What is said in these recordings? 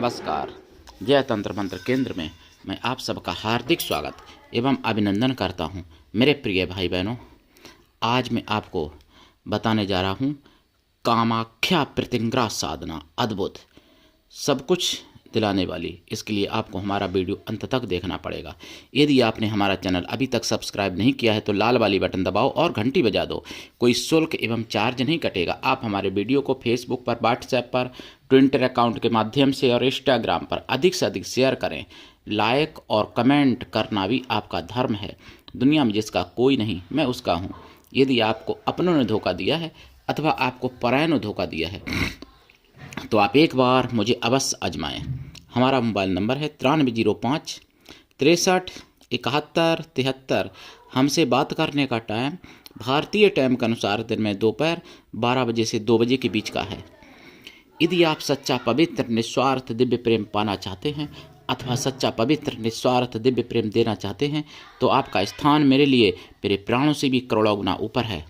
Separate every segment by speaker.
Speaker 1: नमस्कार। जय तंत्र मंत्र केंद्र में मैं आप सबका हार्दिक स्वागत एवं अभिनंदन करता हूं। मेरे प्रिय भाई बहनों, आज मैं आपको बताने जा रहा हूं कामाख्या प्रतिंग्रा साधना, अद्भुत, सब कुछ दिलाने वाली। इसके लिए आपको हमारा वीडियो अंत तक देखना पड़ेगा। यदि आपने हमारा चैनल अभी तक सब्सक्राइब नहीं किया है तो लाल वाली बटन दबाओ और घंटी बजा दो। कोई शुल्क एवं चार्ज नहीं कटेगा। आप हमारे वीडियो को फेसबुक पर, व्हाट्सएप पर, ट्विटर अकाउंट के माध्यम से और इंस्टाग्राम पर अधिक से अधिक शेयर करें। लाइक और कमेंट करना भी आपका धर्म है। दुनिया में जिसका कोई नहीं, मैं उसका हूँ। यदि आपको अपनों ने धोखा दिया है अथवा आपको परायों ने धोखा दिया है तो आप एक बार मुझे अवश्य आजमाएं। हमारा मोबाइल नंबर है 9305 63 71 73। हमसे बात करने का टाइम भारतीय टाइम के अनुसार दिन में दोपहर 12 बजे से 2 बजे के बीच का है। यदि आप सच्चा पवित्र निस्वार्थ दिव्य प्रेम पाना चाहते हैं अथवा सच्चा पवित्र निस्वार्थ दिव्य प्रेम देना चाहते हैं तो आपका स्थान मेरे लिए मेरे प्राणों से भी करोड़ों गुना ऊपर है।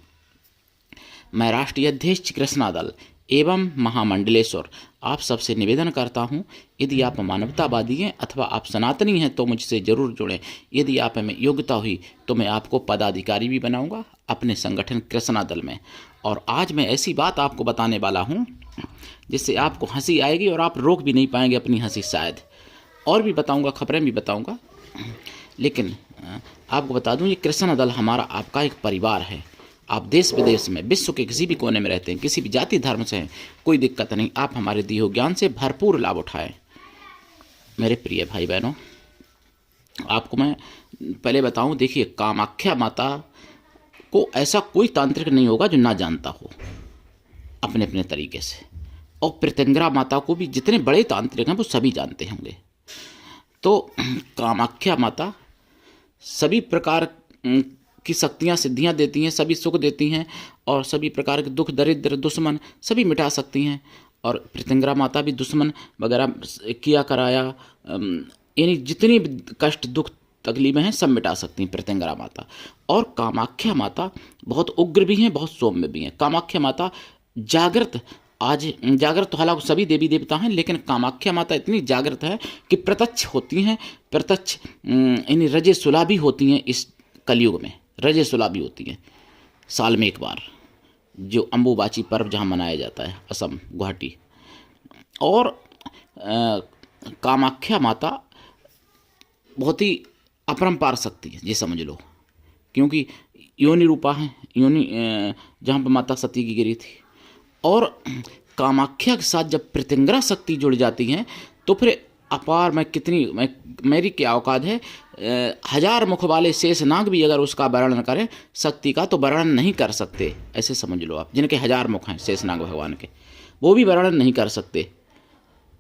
Speaker 1: मैं राष्ट्रीय अध्यक्ष कृष्णा दल एवं महामंडलेश्वर आप सबसे निवेदन करता हूं, यदि आप मानवतावादी हैं अथवा आप सनातनी हैं तो मुझसे ज़रूर जुड़ें। यदि आप में योग्यता हुई तो मैं आपको पदाधिकारी भी बनाऊंगा अपने संगठन कृष्णा दल में। और आज मैं ऐसी बात आपको बताने वाला हूं जिससे आपको हंसी आएगी और आप रोक भी नहीं पाएंगे अपनी हंसी शायद। और भी बताऊंगा, खबरें भी बताऊंगा, लेकिन आपको बता दूं ये कृष्णा दल हमारा आपका एक परिवार है। आप देश विदेश में, विश्व के किसी भी कोने में रहते हैं, किसी भी जाति धर्म से हैं, कोई दिक्कत नहीं। आप हमारे दिए हुए ज्ञान से भरपूर लाभ उठाएं। मेरे प्रिय भाई बहनों, आपको मैं पहले बताऊं, देखिए कामाख्या माता को ऐसा कोई तांत्रिक नहीं होगा जो ना जानता हो अपने अपने तरीके से। और प्रतिंग्रा माता को भी जितने बड़े तांत्रिक हैं वो सभी जानते होंगे। तो कामाख्या माता सभी प्रकार की शक्तियाँ सिद्धियाँ देती हैं, सभी सुख देती हैं और सभी प्रकार के दुख दरिद्र दुश्मन सभी मिटा सकती हैं। और प्रतिंग्रा माता भी दुश्मन वगैरह किया कराया, यानी जितनी भी कष्ट दुख तकलीफें हैं सब मिटा सकती हैं प्रतिंग्रा माता। और कामाख्या माता बहुत उग्र भी हैं, बहुत सौम्य भी हैं। कामाख्या माता जागृत, आज जागृत तो हालांकि सभी देवी देवता हैं, लेकिन कामाख्या माता इतनी जागृत है कि प्रत्यक्ष होती हैं, प्रत्यक्ष यानी रजे सुला भी होती हैं। इस कलयुग में रजे सुला भी होती हैं साल में एक बार, जो अम्बुबाची पर्व जहाँ मनाया जाता है असम गुवाहाटी। और कामाख्या माता बहुत ही अपरंपार शक्ति है, ये समझ लो, क्योंकि योनि रूपा है, योनि जहाँ पर माता सती की गिरी थी। और कामाख्या के साथ जब प्रतिंग्रा शक्ति जुड़ जाती हैं तो फिर अपार, मेरी क्या औकात है, 1000 मुख वाले शेषनाग भी अगर उसका वर्णन करें शक्ति का तो वर्णन नहीं कर सकते। ऐसे समझ लो आप, जिनके 1000 मुख हैं शेषनाग भगवान के, वो भी वर्णन नहीं कर सकते।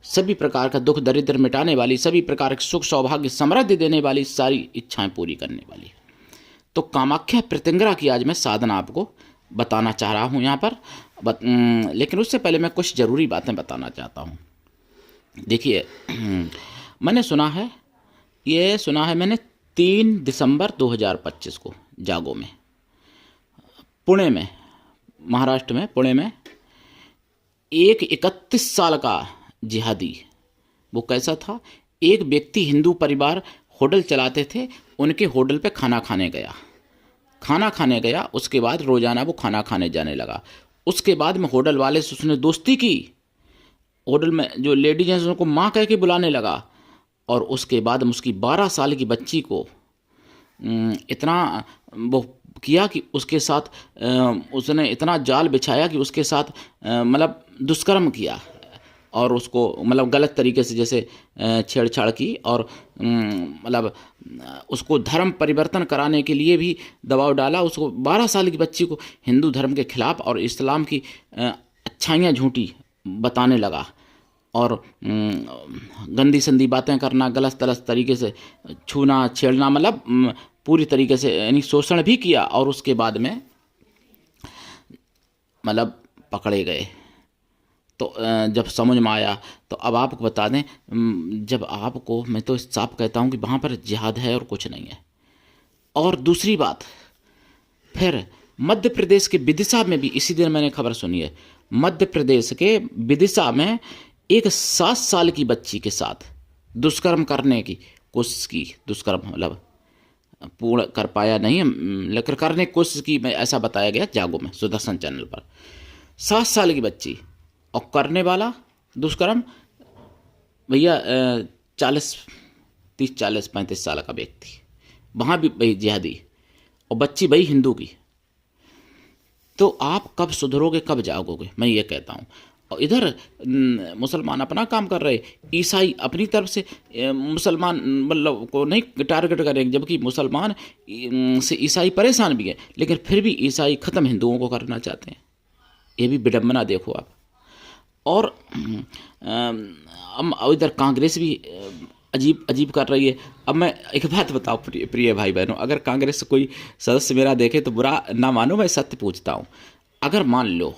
Speaker 1: सभी प्रकार का दुख दरिद्र मिटाने वाली, सभी प्रकार के सुख सौभाग्य समृद्धि देने वाली, सारी इच्छाएं पूरी करने वाली। तो कामाख्या प्रतिंग्रा की आज मैं साधना आपको बताना चाह रहा हूँ यहाँ पर, लेकिन उससे पहले मैं कुछ ज़रूरी बातें बताना चाहता हूँ। देखिए मैंने सुना है मैंने 3 दिसंबर 2025 को जागो में, पुणे में, महाराष्ट्र में, पुणे में एक 31 साल का जिहादी, वो कैसा था, एक व्यक्ति, हिंदू परिवार होटल चलाते थे, उनके होटल पे खाना खाने गया। उसके बाद रोज़ाना वो खाना खाने जाने लगा। उसके बाद में होटल वाले से उसने दोस्ती की, होटल में जो लेडीज हैं उनको माँ कह के बुलाने लगा। और उसके बाद में उसकी 12 साल की बच्ची को इतना वो किया कि उसके साथ उसने इतना जाल बिछाया कि उसके साथ मतलब दुष्कर्म किया और उसको मतलब गलत तरीके से जैसे छेड़छाड़ की। और मतलब उसको धर्म परिवर्तन कराने के लिए भी दबाव डाला। उसको 12 साल की बच्ची को हिंदू धर्म के खिलाफ और इस्लाम की अच्छाइयाँ झूठी बताने लगा और गंदी संदी बातें करना, गलत तलत तरीके से छूना छेड़ना, मतलब पूरी तरीके से यानी शोषण भी किया। और उसके बाद में मतलब पकड़े गए। तो जब समझ में आया तो अब आपको बता दें, जब आपको, मैं तो साफ कहता हूँ कि वहाँ पर जिहाद है और कुछ नहीं है। और दूसरी बात, फिर मध्य प्रदेश के विदिशा में भी इसी दिन मैंने खबर सुनी है, मध्य प्रदेश के विदिशा में एक 7 साल की बच्ची के साथ दुष्कर्म करने की कोशिश की। दुष्कर्म मतलब पूर्ण कर पाया नहीं, लेकर करने की कोशिश की, मैं ऐसा बताया गया जागो में सुदर्शन चैनल पर। 7 साल की बच्ची और करने वाला दुष्कर्म भैया 30 40 35 साल का व्यक्ति, वहाँ भी भाई जिहादी और बच्ची भाई हिंदू की। तो आप कब सुधरोगे, कब जागोगे, मैं ये कहता हूँ। और इधर मुसलमान अपना काम कर रहे, ईसाई अपनी तरफ से मुसलमान मतलब को नहीं टारगेट करेंगे, जबकि मुसलमान से ईसाई परेशान भी हैं, लेकिन फिर भी ईसाई ख़त्म हिंदुओं को करना चाहते हैं। ये भी विडम्बना देखो आप। और इधर कांग्रेस भी अजीब अजीब कर रही है। अब मैं एक बात बताओ प्रिय भाई बहनों, अगर कांग्रेस से कोई सदस्य मेरा देखे तो बुरा ना मानो, मैं सत्य पूछता हूँ। अगर मान लो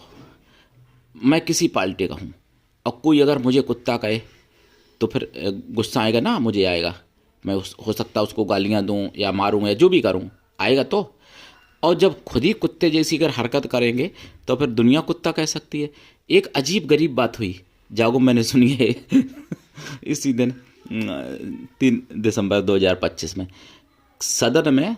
Speaker 1: मैं किसी पार्टी का हूँ और कोई अगर मुझे कुत्ता कहे तो फिर गुस्सा आएगा ना, मुझे आएगा। मैं हो सकता है उसको गालियाँ दूँ या मारूँ या जो भी करूँ, आएगा तो। और जब खुद ही कुत्ते जैसी अगर हरकत करेंगे तो फिर दुनिया कुत्ता कह सकती है। एक अजीब गरीब बात हुई जागो, मैंने सुनी है इसी दिन 3 दिसंबर 2025 में सदन में।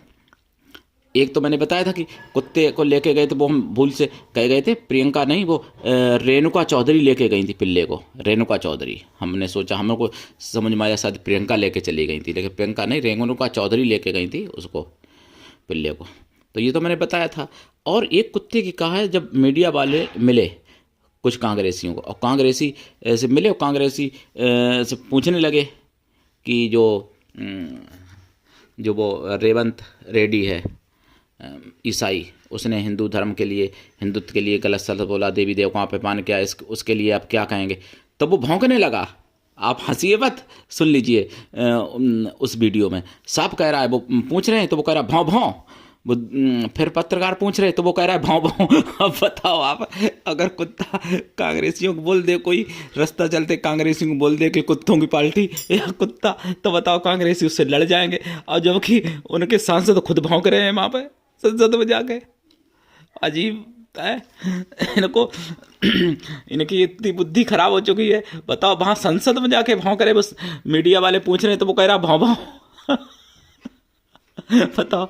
Speaker 1: एक तो मैंने बताया था कि कुत्ते को लेके गए थे, वो हम भूल से कह गए थे, प्रियंका नहीं, वो रेणुका चौधरी लेके गई थी पिल्ले को। रेणुका चौधरी, हमने सोचा, हम लोग को समझ में आया शायद प्रियंका लेके चली गई थी, लेकिन प्रियंका नहीं, रेणुका चौधरी लेके गई थी उसको, पिल्ले को। तो ये तो मैंने बताया था। और एक कुत्ते की कहा है, जब मीडिया वाले मिले कुछ कांग्रेसियों को, और कांग्रेसी से मिले और कांग्रेसी से पूछने लगे कि जो वो रेवंत रेड्डी है ईसाई, उसने हिंदू धर्म के लिए, हिंदुत्व के लिए गलत शब्द बोला, देवी देवताओं पे मान किया, उसके लिए आप क्या कहेंगे। तब वो भौंकने लगा। आप हंसिए मत, सुन लीजिए उस वीडियो में साफ कह रहा है। वो पूछ रहे हैं तो वो कह रहा है भौं भौं। वो फिर पत्रकार पूछ रहे तो वो कह रहा है भौं भौं। अब बताओ आप, अगर कुत्ता कांग्रेसियों को बोल दे, कोई रास्ता चलते कांग्रेसियों को बोल दे कि कुत्तों की पार्टी या कुत्ता, तो बताओ कांग्रेसी उससे लड़ जाएंगे। और जबकि उनके सांसद खुद भौंक रहे हैं वहाँ पे संसद में जाके। अजीब है इनको, इनकी इतनी बुद्धि खराब हो चुकी है। बताओ, वहाँ संसद में जाके भौंक रहे, बस मीडिया वाले पूछ रहे हैं तो वो कह रहा भौं भौं। बताओ,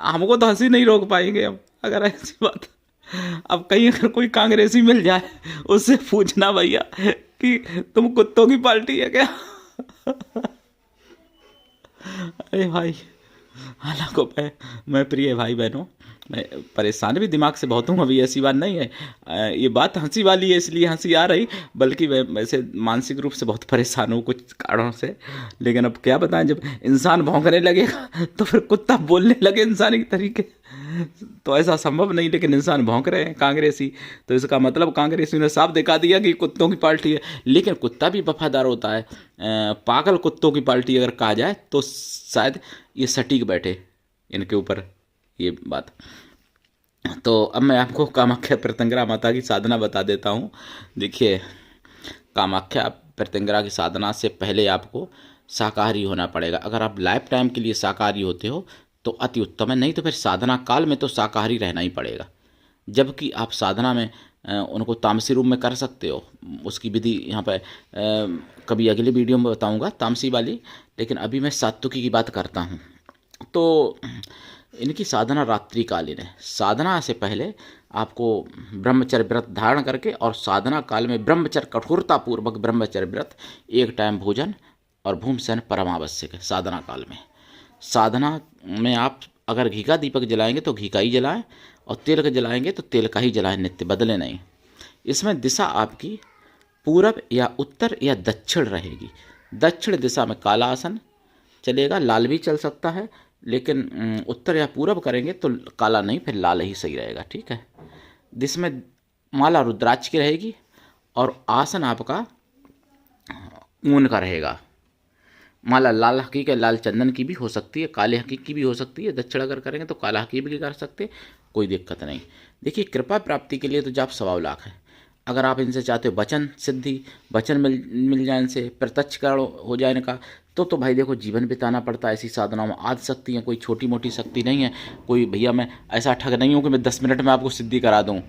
Speaker 1: हमको तो हंसी नहीं रोक पाएंगे अब अगर ऐसी बात। अब कहीं अगर कोई कांग्रेसी मिल जाए, उससे पूछना भैया कि तुम कुत्तों की पार्टी है क्या। अरे भाई, हालांकि मैं प्रिय भाई बहनों, मैं परेशान भी दिमाग से बहुत हूँ, अभी ऐसी बात नहीं है। ये बात हंसी वाली है इसलिए हंसी आ रही, बल्कि मैं वैसे मानसिक रूप से बहुत परेशान हूँ कुछ कारणों से। लेकिन अब क्या बताएं, जब इंसान भौंकने लगेगा तो फिर कुत्ता बोलने लगे इंसानी तरीके, तो ऐसा संभव नहीं। लेकिन इंसान भौंक रहे हैं कांग्रेसी, तो इसका मतलब कांग्रेसी ने साफ दिखा दिया कि कुत्तों की पार्टी है। लेकिन कुत्ता भी वफादार होता है। पागल कुत्तों की पार्टी अगर कहा जाए तो शायद ये सटीक बैठे इनके ऊपर ये बात। तो अब मैं आपको कामाख्या प्रत्यंगरा माता की साधना बता देता हूँ। देखिए, कामाख्या प्रत्यंगरा की साधना से पहले आपको शाकाहारी होना पड़ेगा। अगर आप लाइफ टाइम के लिए शाकाहारी होते हो तो अति उत्तम है, नहीं तो फिर साधना काल में तो शाकाहारी रहना ही पड़ेगा। जबकि आप साधना में उनको तामसी रूप में कर सकते हो, उसकी विधि यहाँ पर कभी अगले वीडियो में बताऊँगा तामसी वाली। लेकिन अभी मैं सात्विकी की बात करता हूँ। तो इनकी साधना रात्रिकालीन है। साधना से पहले आपको ब्रह्मचर्य व्रत धारण करके और साधना काल में ब्रह्मचर्य, कठोरतापूर्वक ब्रह्मचर्य व्रत, एक टाइम भोजन और भूमशन परम आवश्यक है साधना काल में। साधना में आप अगर घी का दीपक जलाएंगे तो घी का ही जलाएं, और तेल का जलाएंगे तो तेल का ही जलाएं, नित्य बदले नहीं। इसमें दिशा आपकी पूरब या उत्तर या दक्षिण रहेगी। दक्षिण दिशा में काला आसन चलेगा, लाल भी चल सकता है, लेकिन उत्तर या पूरब करेंगे तो काला नहीं, फिर लाल ही सही रहेगा, ठीक है। जिसमें माला रुद्राक्ष की रहेगी और आसन आपका ऊन का रहेगा। माला लाल हकीक है, लाल चंदन की भी हो सकती है, काले हकीक की भी हो सकती है। दक्षिण अगर करेंगे तो काला हकीक भी कर सकते, कोई दिक्कत नहीं। देखिए, कृपा प्राप्ति के लिए तो जाप 1.25 लाख है। अगर आप इनसे चाहते हो वचन सिद्धि, वचन मिल जाए इनसे, प्रत्यक्षकरण हो जाए इनका, तो भाई देखो जीवन बिताना पड़ता है ऐसी साधनाओं में। आदि शक्ति है, कोई छोटी मोटी शक्ति नहीं है। कोई भैया मैं ऐसा ठग नहीं हूँ कि मैं 10 मिनट में आपको सिद्धि करा दूँ।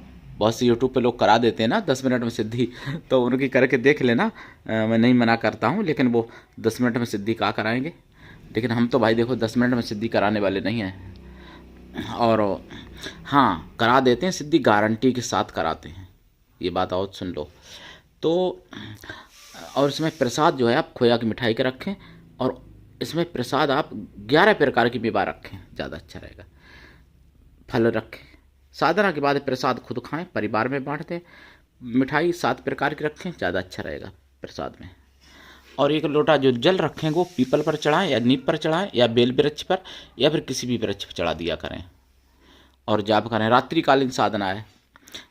Speaker 1: बहुत सी यूट्यूब पे लोग करा देते हैं ना 10 मिनट में सिद्धि, तो उनकी करके देख लेना। मैं नहीं मना करता हूँ, लेकिन वो 10 मिनट में सिद्धि कहाँ कराएंगे। लेकिन हम तो भाई देखो 10 मिनट में सिद्धि कराने वाले नहीं हैं। और हाँ, करा देते हैं सिद्धि, गारंटी के साथ कराते हैं, ये बात और सुन लो। तो और इसमें प्रसाद जो है आप खोया की मिठाई के रखें, और इसमें प्रसाद आप 11 प्रकार की मेवा रखें, ज़्यादा अच्छा रहेगा। फल रखें, साधना के बाद प्रसाद खुद खाएं, परिवार में बांट दें। मिठाई 7 प्रकार की रखें, ज़्यादा अच्छा रहेगा प्रसाद में। और 1 लोटा जो जल रखें वो पीपल पर चढ़ाएं, या नीम पर चढ़ाएं, या बेल वृक्ष पर, या फिर किसी भी वृक्ष पर चढ़ा दिया करें। और जाप करें, रात्रिकालीन साधना है।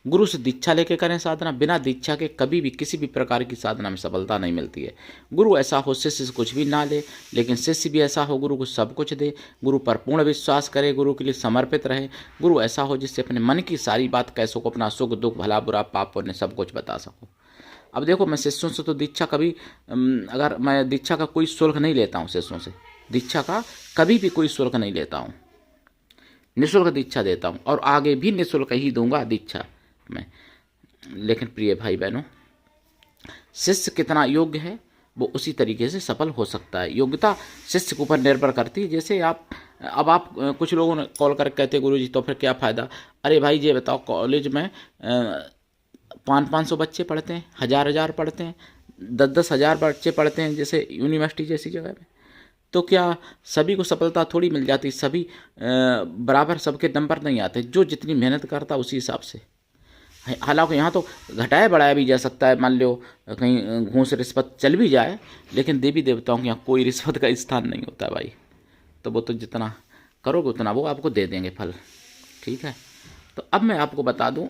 Speaker 1: गुरु से दीक्षा लेके करें साधना, बिना दीक्षा के कभी भी किसी भी प्रकार की साधना में सफलता नहीं मिलती है। गुरु ऐसा हो शिष्य से कुछ भी ना ले, लेकिन शिष्य भी ऐसा हो गुरु को सब कुछ दे। गुरु पर पूर्ण विश्वास करे, गुरु के लिए समर्पित रहे। गुरु ऐसा हो जिससे अपने मन की सारी बात कह सको, अपना सुख दुख भला बुरा पाप पुण्य सब कुछ बता सको। अब देखो, मैं शिष्यों से तो दीक्षा कभी अगर मैं दीक्षा का कोई शुल्क नहीं लेता हूँ, शिष्यों से दीक्षा का कभी भी कोई शुल्क नहीं लेता हूँ, निःशुल्क दीक्षा देता हूँ, और आगे भी निःशुल्क ही दूंगा दीक्षा में। लेकिन प्रिय भाई बहनों, शिष्य कितना योग्य है वो उसी तरीके से सफल हो सकता है। योग्यता शिष्य के ऊपर निर्भर करती है। जैसे आप कुछ लोगों ने कॉल करके कहते गुरु जी तो फिर क्या फ़ायदा। अरे भाई ये बताओ, कॉलेज में 500 बच्चे पढ़ते हैं, 1000 पढ़ते हैं, 10 हज़ार बच्चे पढ़ते हैं, जैसे यूनिवर्सिटी जैसी जगह में, तो क्या सभी को सफलता थोड़ी मिल जाती। सभी बराबर सबके नंबर नहीं आते। जो जितनी मेहनत करता उसी हिसाब से। हालांकि यहाँ तो घटाया बढ़ाया भी जा सकता है। मान लो कहीं घूस रिश्वत चल भी जाए, लेकिन देवी देवताओं के यहाँ कोई रिश्वत का स्थान नहीं होता है भाई। तो वो तो जितना करोगे उतना वो आपको दे देंगे फल, ठीक है। तो अब मैं आपको बता दूं,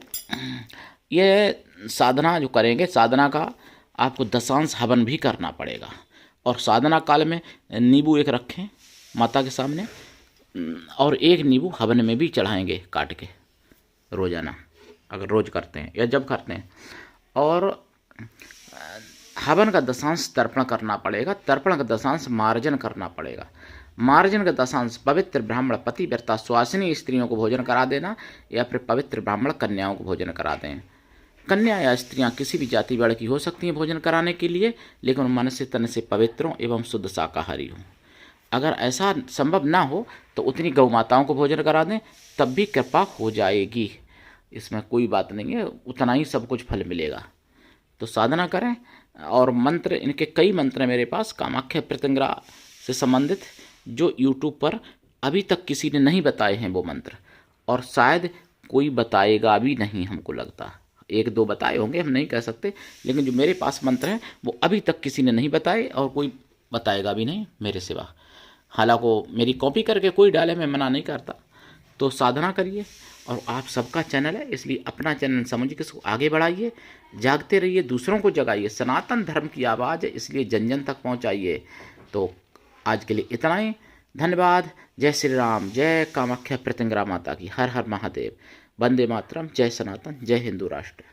Speaker 1: ये साधना जो करेंगे, साधना का आपको दशांश हवन भी करना पड़ेगा। और साधना काल में नींबू 1 रखें माता के सामने, और 1 नींबू हवन में भी चढ़ाएंगे काट के रोज़ाना, अगर रोज़ करते हैं या जब करते हैं। और हवन का दशांश तर्पण करना पड़ेगा, तर्पण का दशांश मार्जन करना पड़ेगा। मार्जन का दशांश पवित्र ब्राह्मण पतिव्रता सुहासिनी स्त्रियों को भोजन करा देना, या फिर पवित्र ब्राह्मण कन्याओं को भोजन करा दें। कन्या या स्त्रियां किसी भी जाति वर्ग की हो सकती हैं भोजन कराने के लिए, लेकिन मन से तन से पवित्र हों एवं शुद्ध शाकाहारी हों। अगर ऐसा संभव ना हो तो उतनी गौ माताओं को भोजन करा दें, तब भी कृपा हो जाएगी। इसमें कोई बात नहीं है, उतना ही सब कुछ फल मिलेगा। तो साधना करें। और मंत्र, इनके कई मंत्र हैं मेरे पास कामाख्या प्रत्यंगरा से संबंधित, जो यूट्यूब पर अभी तक किसी ने नहीं बताए हैं वो मंत्र, और शायद कोई बताएगा भी नहीं, हमको लगता 1-2 बताए होंगे, हम नहीं कह सकते। लेकिन जो मेरे पास मंत्र हैं वो अभी तक किसी ने नहीं बताए, और कोई बताएगा भी नहीं मेरे सिवा। हालांकि मेरी कॉपी करके कोई डाले, मैं मना नहीं करता। तो साधना करिए। और आप सबका चैनल है, इसलिए अपना चैनल समझ के इसको आगे बढ़ाइए, जागते रहिए, दूसरों को जगाइए। सनातन धर्म की आवाज़ है, इसलिए जन जन तक पहुंचाइए। तो आज के लिए इतना ही, धन्यवाद। जय श्री राम, जय कामाख्या प्रत्यंगरा माता की, हर हर महादेव, वंदे मातरम, जय सनातन, जय हिंदू राष्ट्र।